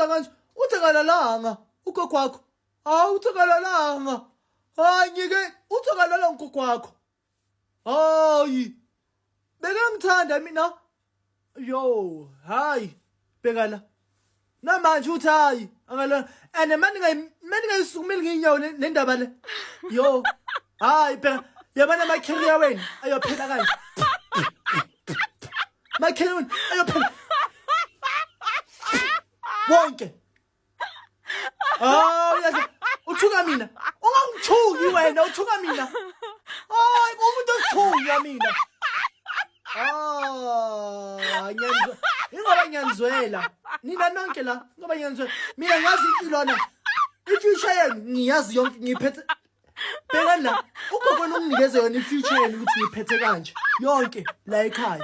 kanje uthakalalanga ugokwakho uthakalalanga hayi ngike uthakalala ngogokwakho hayi beke ngithanda mina yo hayi bekala namanje uthi hayi akala ene manje ngayisukumeli nginyawo nendaba le yo hayi phela yabona amakheliya wena ayophela kanje makheliya wena ayophela wonke yazi uthuka mina ungangithuki wena uthuka mina hayi umuntu osithuka mina ingoba ngiyanizwela nina nonke la ngoba ngiyanizwela mina ngazi impilo na ifuture yenu ngiyazi yonke ngiphethe bheka la ugogo unginikeze yona ifuture yenu ukuthi ngiphethe kanje yonke la ekhaya